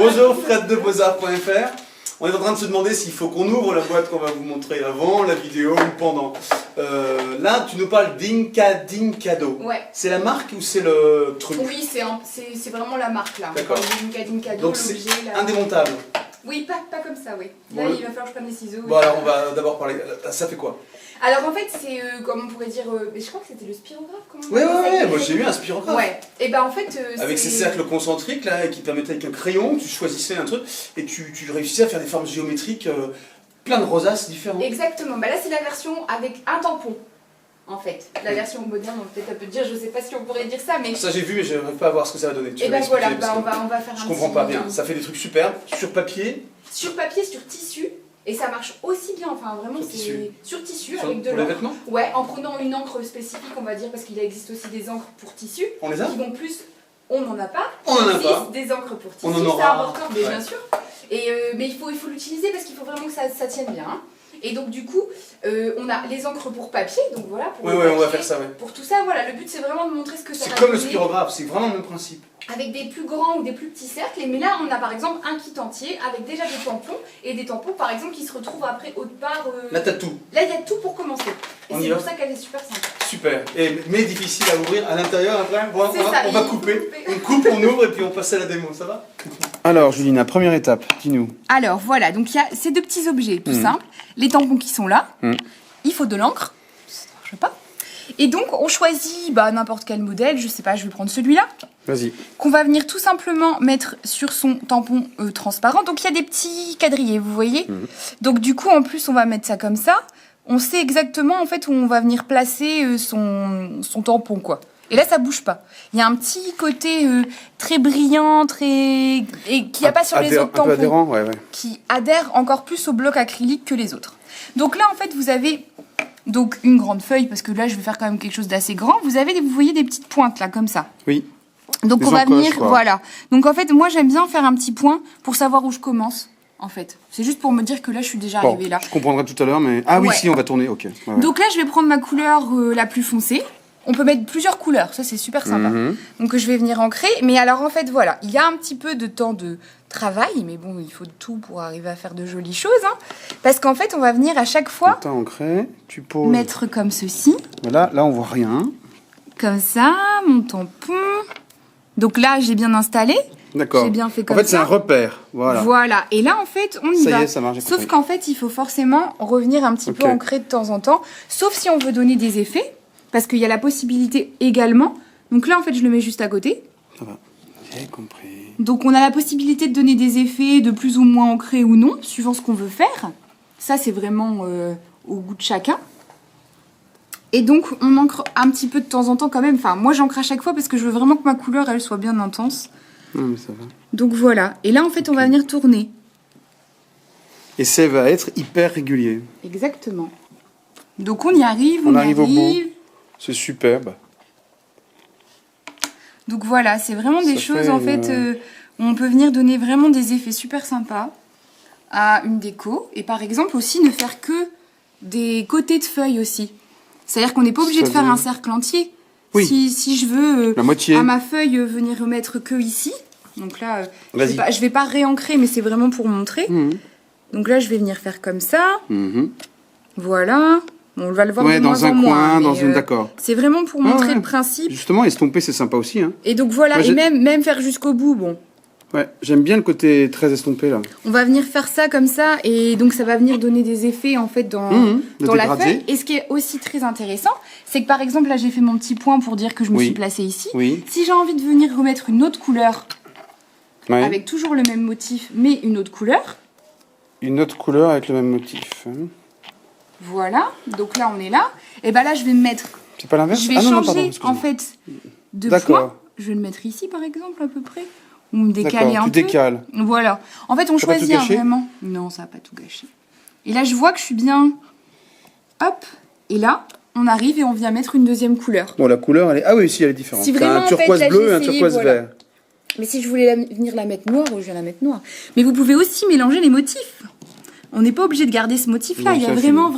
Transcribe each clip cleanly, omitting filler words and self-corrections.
Bonjour, Fred de Beaux-Arts.fr. On est en train de se demander s'il faut qu'on ouvre la boîte qu'on va vous montrer avant la vidéo ou pendant. Là, tu nous parles d'Inkadinkado. Ouais. C'est la marque ou c'est le truc? Oui, c'est vraiment la marque là. D'accord. Inkadinkado. Donc c'est indémontable. Oui, pas comme ça, oui. Là, Bon, il va falloir que je prenne des ciseaux. Bon, alors on va d'abord parler. Ça fait quoi? Alors en fait, c'est comme on pourrait dire. Mais je crois que c'était le spirographe. Ouais, moi j'ai eu un spirographe. Ouais. Et ben en fait. Avec ces cercles concentriques là, qui te permettaient avec un crayon, tu choisissais un truc et tu réussissais à faire des formes géométriques, plein de rosaces différentes. Exactement. Bah là, c'est la version avec un tampon. En fait, la version moderne, peut-être un peu dire, je sais pas si on pourrait dire ça, mais. Ça j'ai vu, mais je n'arrive pas à voir ce que ça va donner. Et ben voilà, on va faire un Je comprends pas bien. Ça fait des trucs superbes sur papier. Sur papier, sur tissu. Et ça marche aussi bien, enfin vraiment c'est sur tissu avec de l'encre. Pour les l'encre. vêtements? Ouais, en prenant une encre spécifique, on va dire, parce qu'il existe aussi des encres pour tissu. On les a? Qui vont plus. On n'en a pas. On en a pas. Des encres pour tissu. On en aura. C'est important, mais ouais. bien sûr. Et mais il faut l'utiliser parce qu'il faut vraiment que ça tienne bien. Hein. Et donc du coup, on a les encres pour papier, donc voilà. Pour ouais, on va faire ça, ouais. Pour tout ça, voilà, le but c'est vraiment de montrer ce que ça va C'est comme donner. le spirographe, c'est vraiment le même principe. Avec des plus grands ou des plus petits cercles, mais là on a par exemple un kit entier avec déjà des tampons, et des tampons par exemple qui se retrouvent après autre part. Là t'as tout. Là il y a tout pour commencer. Et c'est pour ça qu'elle est super sympa. Super, mais difficile à ouvrir à l'intérieur après. Bon, on va couper. On coupe, on ouvre et puis on passe à la démo, ça va? Alors Julina, première étape, dis-nous. Alors voilà, donc il y a ces deux petits objets tout simples, les tampons qui sont là, il faut de l'encre, ça ne marche pas. Et donc on choisit n'importe quel modèle, je sais pas, je vais prendre celui-là. Vas-y. Qu'on va venir tout simplement mettre sur son tampon transparent. Donc il y a des petits quadrillés, vous voyez. Donc du coup en plus on va mettre ça comme ça. On sait exactement en fait où on va venir placer son tampon quoi. Et là ça bouge pas. Il y a un petit côté très brillant, et qu'il n'y a pas sur les autres tampons. Adhérent, ouais. Qui adhère encore plus au bloc acrylique que les autres. Donc là en fait vous avez donc une grande feuille parce que là je vais faire quand même quelque chose d'assez grand. Vous voyez des petites pointes là comme ça. Oui. Donc des on va encoches, venir, quoi. voilà. Donc en fait, moi j'aime bien faire un petit point pour savoir où je commence. En fait, c'est juste pour me dire que là je suis déjà arrivée là. Je comprendrai tout à l'heure, mais oui, Ouais. si on va tourner, ok. Ouais. Donc là je vais prendre ma couleur la plus foncée. On peut mettre plusieurs couleurs, ça c'est super sympa. Donc je vais venir ancrer. Mais alors en fait voilà, il y a un petit peu de temps de travail, mais bon il faut de tout pour arriver à faire de jolies choses. Hein. Parce qu'en fait on va venir à chaque fois T'as ancré, tu poses. mettre comme ceci. Là on voit rien. Comme ça, mon tampon. Donc là j'ai bien installé. D'accord. J'ai bien fait comme ça. En fait, ça. c'est un repère. Voilà. Voilà. Et là, en fait, on y va. Ça y est, ça marche. Sauf qu'en fait, il faut forcément revenir un petit peu ancrer de temps en temps. Sauf si on veut donner des effets. Parce qu'il y a la possibilité également. Donc là, en fait, je le mets juste à côté. Ça va. J'ai compris. Donc, on a la possibilité de donner des effets de plus ou moins ancrés ou non, suivant ce qu'on veut faire. Ça, c'est vraiment au goût de chacun. Et donc, on ancre un petit peu de temps en temps quand même. Enfin, moi, j'ancre à chaque fois parce que je veux vraiment que ma couleur, elle soit bien intense. Non, mais ça va. Donc voilà, et là en fait on va venir tourner. Et ça va être hyper régulier. Exactement. Donc on y arrive, on arrive au bout. C'est superbe. Donc voilà, c'est vraiment des choses en fait où on peut venir donner vraiment des effets super sympas à une déco. Et par exemple aussi ne faire que des côtés de feuilles aussi. C'est-à-dire qu'on n'est pas obligé de faire un cercle entier. Oui. Si je veux la moitié. À ma feuille venir remettre que ici. Donc là, je vais pas réancrer, mais c'est vraiment pour montrer. Donc là, je vais venir faire comme ça. Voilà. Bon, on va le voir de dans moins un en coin, moins, dans une... D'accord. C'est vraiment pour montrer le principe. Justement, estomper, c'est sympa aussi. Hein. Et donc voilà, moi, et même faire jusqu'au bout, bon. Ouais, j'aime bien le côté très estompé, là. On va venir faire ça comme ça, et donc ça va venir donner des effets, en fait, dans la feuille. Et ce qui est aussi très intéressant, c'est que par exemple, là, j'ai fait mon petit point pour dire que je me suis placée ici. Si j'ai envie de venir remettre une autre couleur, avec toujours le même motif, mais une autre couleur. Une autre couleur avec le même motif. Voilà, donc là, on est là. Et ben là, je vais me mettre... C'est pas l'inverse? Je vais changer, en fait, de point. Je vais le mettre ici, par exemple, à peu près. Ou me décaler un peu. Tu décales. Voilà. En fait, on choisit vraiment. Non, ça va pas tout gâcher. Et là, je vois que je suis bien... Hop. Et là, on arrive et on vient mettre une deuxième couleur. Bon, la couleur, elle est... Ah oui, si, elle est différente. Si vraiment, un turquoise bleu et un turquoise vert. Mais si je voulais venir la mettre noire, je viens la mettre noire. Mais vous pouvez aussi mélanger les motifs. On n'est pas obligé de garder ce motif-là. Il y a vraiment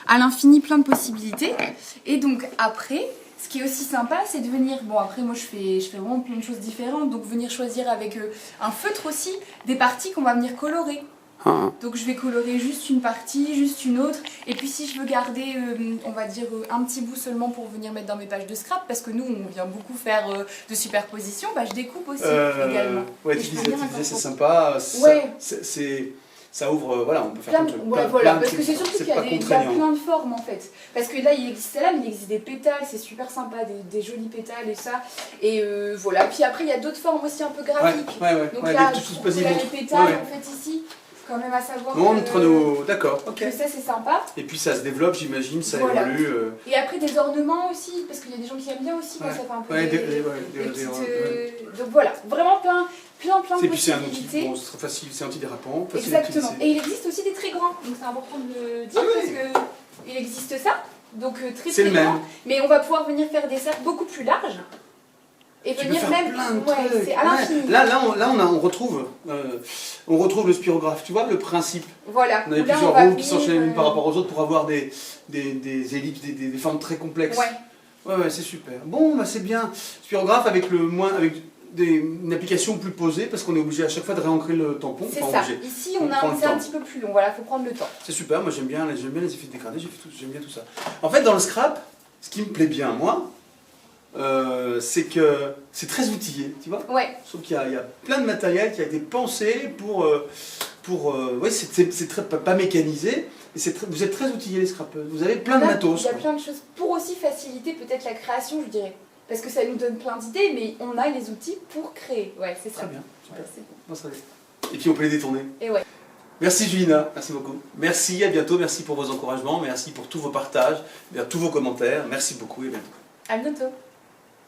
à l'infini plein de possibilités. Et donc, après... Ce qui est aussi sympa, c'est de venir, bon après moi je fais vraiment plein de choses différentes, donc venir choisir avec un feutre aussi, des parties qu'on va venir colorer. Donc je vais colorer juste une partie, juste une autre, et puis si je veux garder, on va dire, un petit bout seulement pour venir mettre dans mes pages de scrap, parce que nous on vient beaucoup faire de superposition, bah je découpe aussi également. Ouais, Et tu je peux disais, venir c'est incorporer. sympa, Ouais. ça ouvre, voilà, on peut faire Plein plein de, de ouais, plein- voilà, plein de parce que trucs. c'est surtout qu'il y a, pas il y a contraignant. plein de formes en fait. Parce que là il existe celle-là, mais il existe des pétales, c'est super sympa, des jolis pétales et ça. Et voilà, puis après il y a d'autres formes aussi un peu graphiques. Donc ouais, là, des petites on vas-y, a les montre. pétales Ouais. en fait ici, quand même à savoir Montre-nous, d'accord, ok. que ça c'est sympa. Et puis ça se développe, j'imagine, ça Voilà. évolue. Et après des ornements aussi, parce qu'il y a des gens qui aiment bien aussi quand Ouais. ça fait un peu Ouais, des petites, donc voilà, vraiment plein de Et puis c'est un outil, possibilités. bon, c'est très facile, c'est antidérapant, facile Exactement. à utiliser. Et il existe aussi des très grands, donc c'est important de le dire Ah oui. parce que il existe ça, donc très C'est très le même. grand. Mais on va pouvoir venir faire des cercles beaucoup plus larges et Tu peux venir faire même, plein de ouais, trucs. c'est à l'infini. Là, on retrouve le spirographe, tu vois, le principe. Voilà. On avait Où là, plusieurs on va roues qui venir, s'enchaînent l'une par rapport aux autres pour avoir des ellipses, des formes très complexes. Ouais. Ouais, c'est super. Bon, bah c'est bien. Spirographe avec une application plus posée parce qu'on est obligé à chaque fois de réancrer le tampon. C'est Enfin, ça. obligé. Ici, On prend le c'est un temps. petit peu plus long. Voilà, faut prendre le temps. C'est super, moi j'aime bien les effets dégradés, j'aime bien tout ça. En fait, dans le scrap, ce qui me plaît bien, moi, c'est que c'est très outillé, tu vois. Ouais. Je trouve qu'il y a plein de matériel qui a été pensé pour ouais, c'est très pas mécanisé, mais vous êtes très outillés les scrappeuses. Vous avez plein de matos. Il y a quoi. plein de choses pour aussi faciliter peut-être la création, je dirais. Parce que ça nous donne plein d'idées, mais on a les outils pour créer. Ouais, c'est ça. Très bien. Ouais, c'est bon. Non, ça va. Et puis on peut les détourner. Et ouais. Merci Julina, merci beaucoup. Merci, à bientôt, merci pour vos encouragements, merci pour tous vos partages, tous vos commentaires. Merci beaucoup et à bientôt. À bientôt.